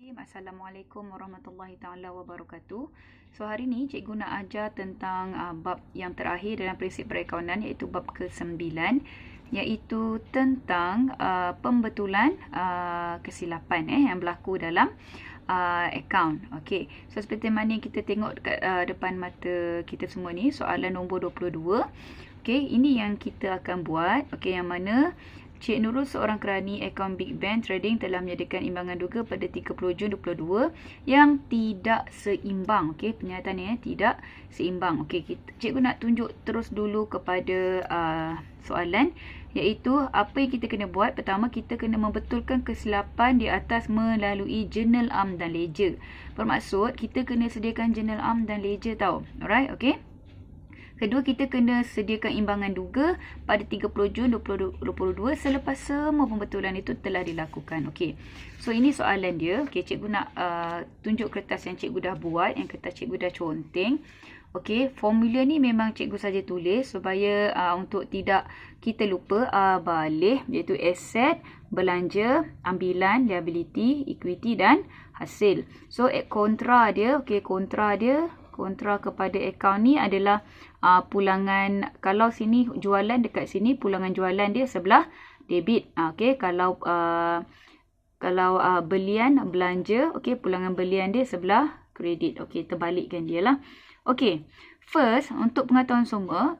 Assalamualaikum warahmatullahi taala wabarakatuh. So hari ni cikgu nak ajar tentang bab yang terakhir dalam prinsip perakaunan, iaitu bab ke-9, iaitu tentang pembetulan kesilapan yang berlaku dalam akaun. Okey. So seperti mana yang kita tengok dekat depan mata kita semua ni, soalan nombor 22. Okey, ini yang kita akan buat. Okey, yang mana Cik Nurul, seorang kerani akaun Big Bang Trading, telah menyediakan imbangan duga pada 30 Jun 2022 yang tidak seimbang. Okey, pernyataannya tidak seimbang. Okey, cikgu nak tunjuk terus dulu kepada soalan, iaitu apa yang kita kena buat. Pertama, kita kena membetulkan kesilapan di atas melalui jurnal am dan ledger. Bermaksud kita kena sediakan jurnal am dan ledger tau. Alright, okey. Kedua, kita kena sediakan imbangan duga pada 30 Jun 2022 selepas semua pembetulan itu telah dilakukan. Okey. So ini soalan dia. Okey, cikgu nak tunjuk kertas yang cikgu dah buat, yang kertas cikgu dah conteng. Okey, formula ni memang cikgu saja tulis supaya untuk tidak kita lupa balik, iaitu aset, belanja, ambilan, liability, equity dan hasil. So kontra dia, okey, kontra kepada akaun ni adalah pulangan. Kalau sini jualan, dekat sini pulangan jualan dia sebelah debit. Okey, kalau belian, belanja, okey, pulangan belian dia sebelah kredit. Okey, terbalikkan dia lah. Okey, first untuk pengetahuan semua,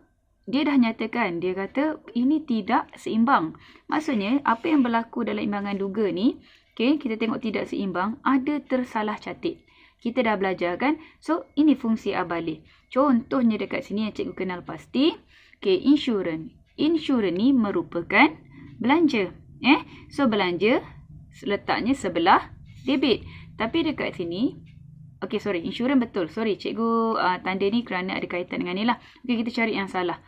dia dah nyatakan, dia kata ini tidak seimbang. Maksudnya apa yang berlaku dalam imbangan duga ni, okey, kita tengok tidak seimbang, ada tersalah catat. Kita dah belajar kan? So, ini fungsi balik. Contohnya dekat sini yang cikgu kenal pasti. Okay, insurans. Insurans ni merupakan belanja. So, belanja letaknya sebelah debit. Tapi dekat sini, okay, sorry, insurans betul. Sorry, cikgu tanda ni kerana ada kaitan dengan ni lah. Okay, kita cari yang salah.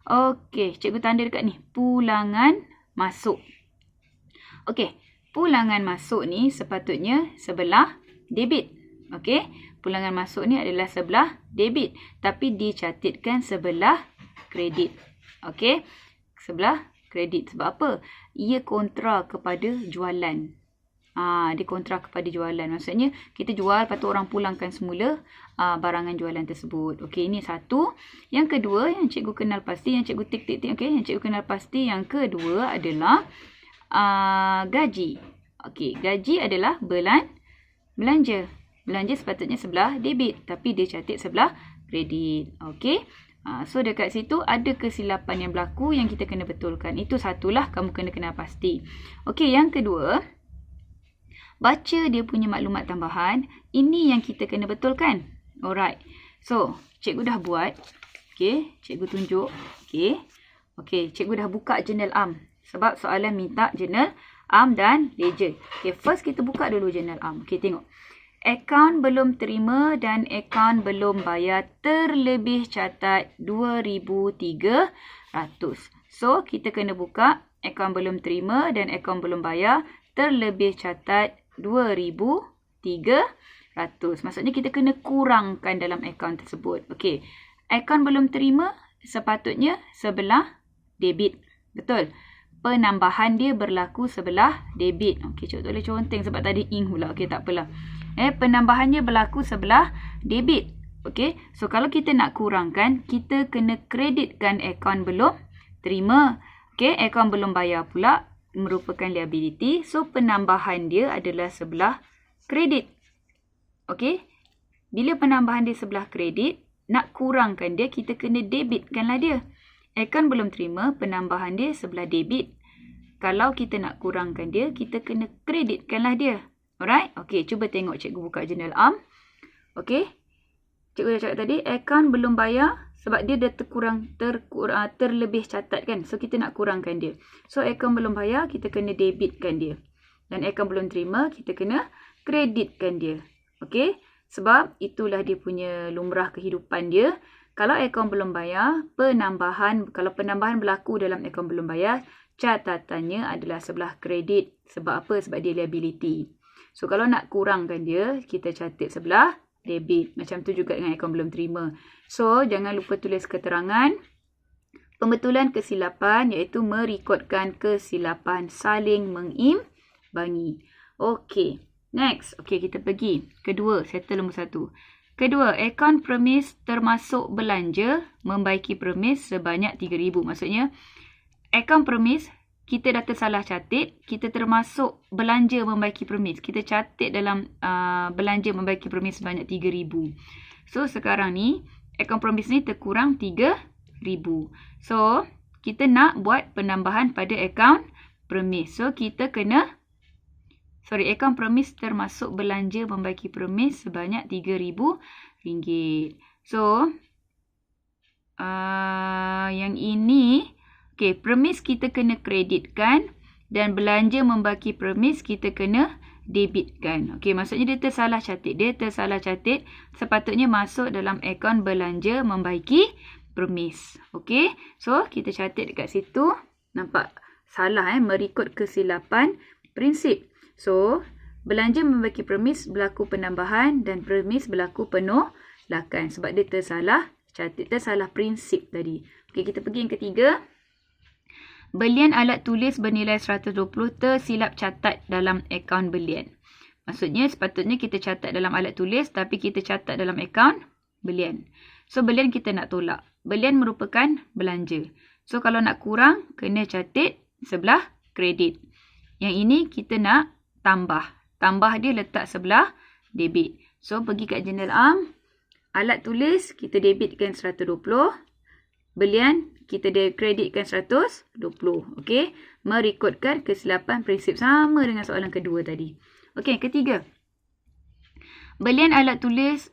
Okay, cikgu tanda dekat ni. Pulangan masuk. Okay, pulangan masuk ni sepatutnya sebelah debit. Okey, pulangan masuk ni adalah sebelah debit, tapi dicatatkan sebelah kredit. Okey, sebelah kredit. Sebab apa? Ia kontra kepada jualan. Dia kontra kepada jualan. Maksudnya kita jual, lepas tu orang pulangkan semula barangan jualan tersebut. Okey, ini satu. Yang kedua yang cikgu kenal pasti, yang cikgu tik. Okey, yang cikgu kenal pasti yang kedua adalah gaji. Okey, gaji adalah belanja. Belanja sepatutnya sebelah debit, tapi dia catat sebelah kredit. Okey. So dekat situ ada kesilapan yang berlaku yang kita kena betulkan. Itu satulah kamu kena kenal pasti. Okey, yang kedua, baca dia punya maklumat tambahan. Ini yang kita kena betulkan. Alright. So, cikgu dah buat. Okey, cikgu tunjuk. Okey. Okey, cikgu dah buka jurnal am. Sebab soalan minta jurnal am dan ledger. Okey, first kita buka dulu jurnal am. Okey, tengok. Akaun belum terima dan akaun belum bayar terlebih catat 2,300. So, kita kena buka akaun belum terima dan akaun belum bayar terlebih catat 2,300. Maksudnya kita kena kurangkan dalam akaun tersebut. Okey. Akaun belum terima sepatutnya sebelah debit. Betul. Penambahan dia berlaku sebelah debit. Okey, cikgu boleh conteng sebab tadi ing pula. Okey, tak apalah. Penambahannya berlaku sebelah debit. Okey, so kalau kita nak kurangkan, kita kena kreditkan akaun belum terima. Okey, akaun belum bayar pula merupakan liability. So, penambahan dia adalah sebelah kredit. Okey, bila penambahan dia sebelah kredit, nak kurangkan dia, kita kena debitkanlah dia. Akaun belum terima, penambahan dia sebelah debit. Kalau kita nak kurangkan dia, kita kena kreditkanlah dia. Alright? Okey, cuba tengok cikgu buka jurnal am. Okey. Cikgu dah cakap tadi, akaun belum bayar sebab dia dah terlebih catat kan. So, kita nak kurangkan dia. So, akaun belum bayar, kita kena debitkan dia. Dan akaun belum terima, kita kena kreditkan dia. Okey? Sebab itulah dia punya lumrah kehidupan dia. Kalau akaun belum bayar, kalau penambahan berlaku dalam akaun belum bayar, catatannya adalah sebelah kredit. Sebab apa? Sebab dia liability. So, kalau nak kurangkan dia, kita catat sebelah debit. Macam tu juga dengan akaun belum terima. So, jangan lupa tulis keterangan pembetulan kesilapan, iaitu merekodkan kesilapan saling mengimbangi. Okey. Next. Okay, kita pergi. Kedua, settle nombor 1. Kedua, akaun premis termasuk belanja membaiki premis sebanyak 3,000. Maksudnya, akaun premis kita dah tersalah catat, kita termasuk belanja membaiki premis. Kita catat dalam belanja membaiki premis sebanyak 3,000. So, sekarang ni, akaun premis ni terkurang 3,000. So, kita nak buat penambahan pada akaun premis. So, kita kena akaun premis termasuk belanja membaiki premis sebanyak RM3,000. So, yang ini, okay, premis kita kena kreditkan dan belanja membaiki premis kita kena debitkan. Okay, maksudnya dia tersalah catat. Sepatutnya masuk dalam akaun belanja membaiki premis. Okay, so kita catat dekat situ. Nampak salah merikut kesilapan prinsip. So, belanja membaiki premis berlaku penambahan dan premis berlaku penolakan. Sebab dia tersalah catat, tersalah prinsip tadi. Okey, kita pergi yang ketiga. Belian alat tulis bernilai 120 tersilap catat dalam akaun belian. Maksudnya, sepatutnya kita catat dalam alat tulis tapi kita catat dalam akaun belian. So, belian kita nak tolak. Belian merupakan belanja. So, kalau nak kurang, kena catat sebelah kredit. Yang ini kita nak tambah. Tambah dia letak sebelah debit. So, pergi kat journal am. Alat tulis, kita debitkan 120. Belian, kita kreditkan 120. Okey. Merekodkan kesilapan prinsip. Sama dengan soalan kedua tadi. Okey, ketiga. Belian alat tulis.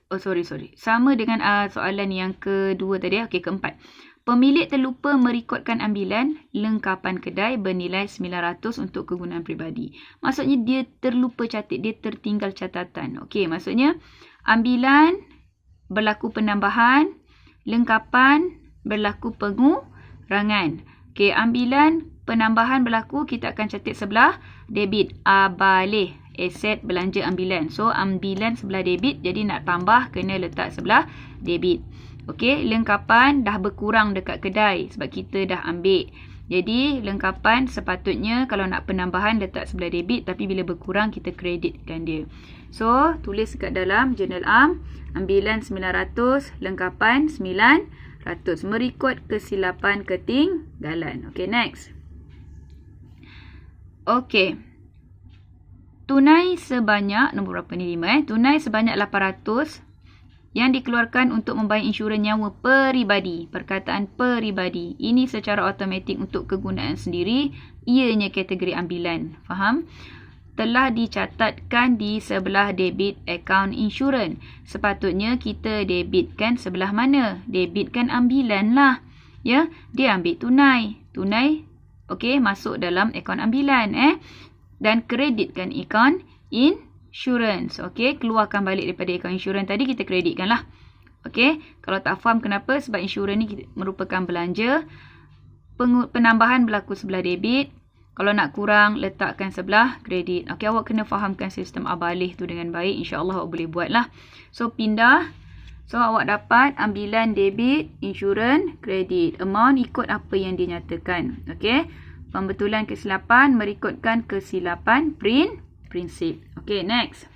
Sama dengan soalan yang kedua tadi. Okey, keempat. Pemilik terlupa merekodkan ambilan lengkapan kedai bernilai 900 untuk kegunaan peribadi. Maksudnya dia terlupa catat, dia tertinggal catatan. Okey, maksudnya ambilan berlaku penambahan, lengkapan berlaku pengurangan. Okey, ambilan penambahan berlaku, kita akan catat sebelah debit. Balik aset belanja ambilan. So, ambilan sebelah debit, jadi nak tambah kena letak sebelah debit. Okey, lengkapan dah berkurang dekat kedai sebab kita dah ambil. Jadi, lengkapan sepatutnya kalau nak penambahan letak sebelah debit tapi bila berkurang kita kreditkan dia. So, tulis dekat dalam journal am, ambilan 900, lengkapan 900. Merikod kesilapan ketinggalan. Okey, next. Okey. Tunai sebanyak, nombor berapa ni 5 Tunai sebanyak 800 yang dikeluarkan untuk membayar insurans nyawa peribadi. Perkataan peribadi. Ini secara automatik untuk kegunaan sendiri. Ianya kategori ambilan. Faham? Telah dicatatkan di sebelah debit akaun insurans. Sepatutnya kita debitkan sebelah mana? Debitkan ambilan lah. Ya, dia ambil tunai. Tunai, okey, masuk dalam akaun ambilan. Dan kreditkan akaun insurans. Okey, keluarkan balik daripada akaun insurans tadi, kita kreditkan lah. Okey, kalau tak faham kenapa, sebab insurans ni merupakan belanja. Penambahan berlaku sebelah debit. Kalau nak kurang, letakkan sebelah kredit. Okey, awak kena fahamkan sistem abalih tu dengan baik. InsyaAllah awak boleh buat lah. So, pindah. So, awak dapat ambilan debit, insurans, kredit. Amount ikut apa yang dinyatakan. Okey, pembetulan kesilapan merikodkan kesilapan prinsip. Okey, next.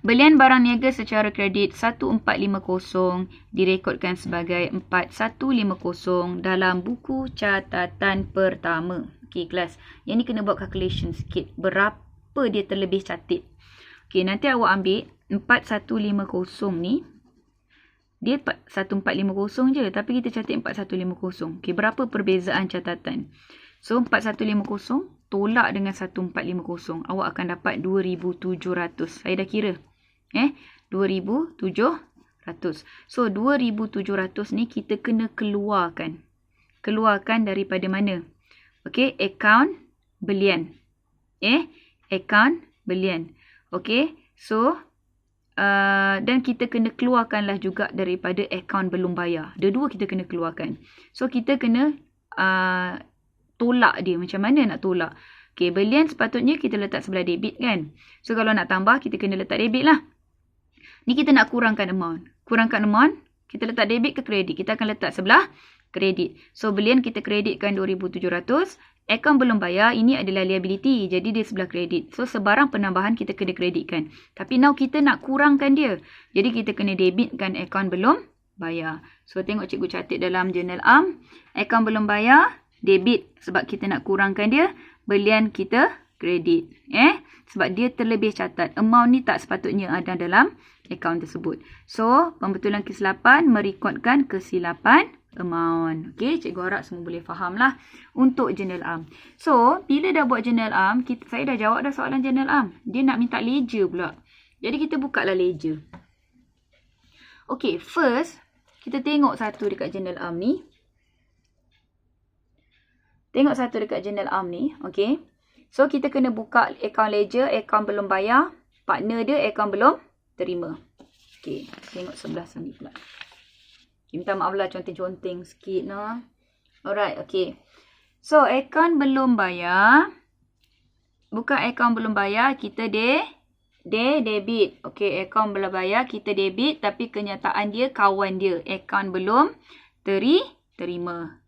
Belian barang niaga secara kredit 1450 direkodkan sebagai 4150 dalam buku catatan pertama. Okey, kelas. Yang ni kena buat calculation sikit. Berapa dia terlebih catat. Okey, nanti awak ambil 4150 ni. Dia 1450 je. Tapi kita catat 4150. Okey, berapa perbezaan catatan? So, 4150 tolak dengan 1450. Awak akan dapat 2700. Saya dah kira. 2700. So, 2700 ni kita kena keluarkan. Keluarkan daripada mana? Okey, akaun belian. Akaun belian. Okey, so, dan kita kena keluarkanlah juga daripada akaun belum bayar. Dua-dua kita kena keluarkan. So, kita kena tolak dia. Macam mana nak tolak? Okey, belian sepatutnya kita letak sebelah debit kan. So, kalau nak tambah, kita kena letak debit lah. Ni kita nak kurangkan amount. Kurangkan amount, kita letak debit ke kredit. Kita akan letak sebelah kredit. So, belian kita kreditkan 2700. Akaun belum bayar, ini adalah liability. Jadi dia sebelah kredit. So, sebarang penambahan kita kena kreditkan. Tapi now kita nak kurangkan dia. Jadi kita kena debitkan akaun belum bayar. So, tengok cikgu catat dalam journal am. Akaun belum bayar, debit. Sebab kita nak kurangkan dia. Belian kita kredit. Sebab dia terlebih catat. Amount ni tak sepatutnya ada dalam akaun tersebut. So, pembetulan kesilapan merekodkan kesilapan amount. Okey, cikgu harap semua boleh faham lah untuk journal am. So, bila dah buat journal am, saya dah jawab dah soalan journal am. Dia nak minta ledger pula. Jadi, kita buka lah ledger. Okey, first, kita tengok satu dekat journal am ni. Tengok satu dekat journal am ni. Okey. So, kita kena buka akaun ledger, akaun belum bayar. Partner dia, akaun belum terima. Okey, tengok sebelah sini pula. Minta maaf lah conteng-conteng sikit. No? Alright, okay. So, akaun belum bayar. Bukan akaun belum bayar, kita debit. Okay, akaun belum bayar, kita debit. Tapi kenyataan dia, kawan dia. Akaun belum terima.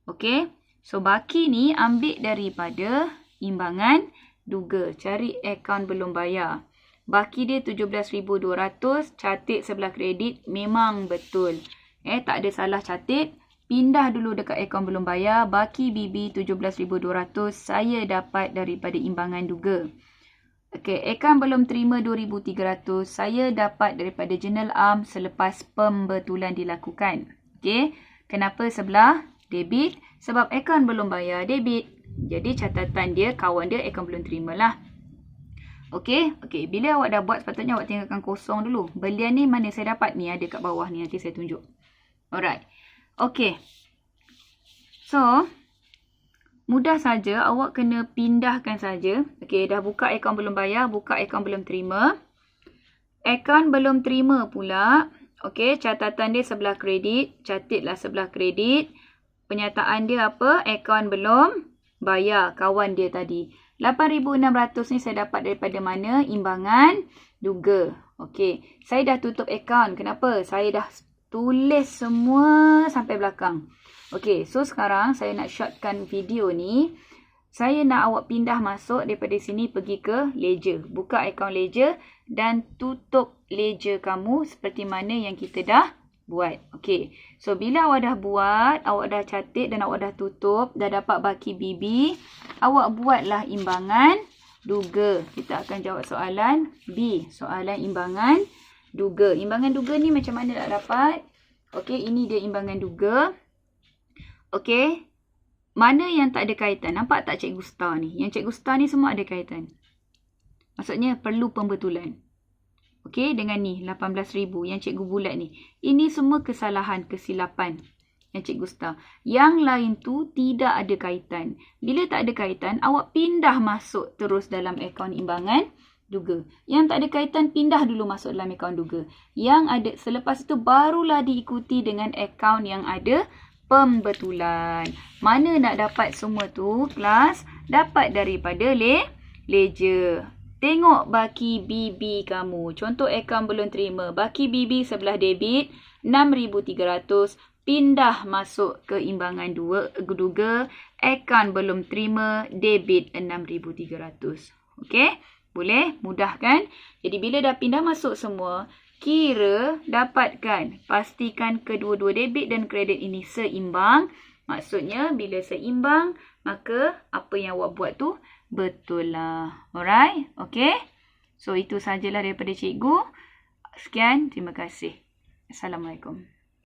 Okay. So, baki ni ambil daripada imbangan duga. Cari akaun belum bayar. Baki dia 17,200. Catat sebelah kredit. Memang betul. Tak ada salah catat. Pindah dulu dekat akaun belum bayar. Baki BB 17,200 saya dapat daripada imbangan duga. Okey, akaun belum terima 2,300 saya dapat daripada journal am selepas pembetulan dilakukan. Okey, kenapa sebelah debit? Sebab akaun belum bayar debit. Jadi catatan dia, kawan dia akaun belum terima lah. Okey, bila awak dah buat sepatutnya awak tinggalkan kosong dulu. Belian ni mana saya dapat ni, ada kat bawah ni, nanti saya tunjuk. Alright. Okey. So, mudah saja awak kena pindahkan saja. Okey, dah buka akaun belum bayar, buka akaun belum terima. Akaun belum terima pula. Okey, catatan dia sebelah kredit, catatlah sebelah kredit. Penyataan dia apa? Akaun belum bayar, kawan dia tadi. 8,600 ni saya dapat daripada mana? Imbangan duga. Okey, saya dah tutup akaun. Kenapa? Saya dah tulis semua sampai belakang. Okey, so sekarang saya nak shortkan video ni. Saya nak awak pindah masuk daripada sini pergi ke ledger. Buka akaun ledger dan tutup ledger kamu seperti mana yang kita dah buat. Okey, so bila awak dah buat, awak dah catat dan awak dah tutup, dah dapat baki BB, awak buatlah imbangan duga. Kita akan jawab soalan B, soalan imbangan duga. Imbangan duga ni macam mana nak dapat? Okey, ini dia imbangan duga. Okey, mana yang tak ada kaitan? Nampak tak Cikgu Star ni? Yang Cikgu Star ni semua ada kaitan. Maksudnya perlu pembetulan. Okey, dengan ni 18,000 yang Cikgu bulat ni. Ini semua kesalahan, kesilapan yang Cikgu Star. Yang lain tu tidak ada kaitan. Bila tak ada kaitan, awak pindah masuk terus dalam akaun imbangan duga. Yang tak ada kaitan, pindah dulu masuk dalam akaun duga. Yang ada selepas itu barulah diikuti dengan akaun yang ada pembetulan. Mana nak dapat semua tu, kelas? Dapat daripada ledger. Tengok baki BB kamu. Contoh akaun belum terima. Baki BB sebelah debit 6,300. Pindah masuk ke imbangan duga. Akaun belum terima debit 6,300. Okey? Boleh? Mudah kan? Jadi bila dah pindah masuk semua, kira, dapatkan. Pastikan kedua-dua debit dan kredit ini seimbang. Maksudnya bila seimbang, maka apa yang awak buat tu betul lah. Alright? Okay? So itu sajalah daripada cikgu. Sekian. Terima kasih. Assalamualaikum.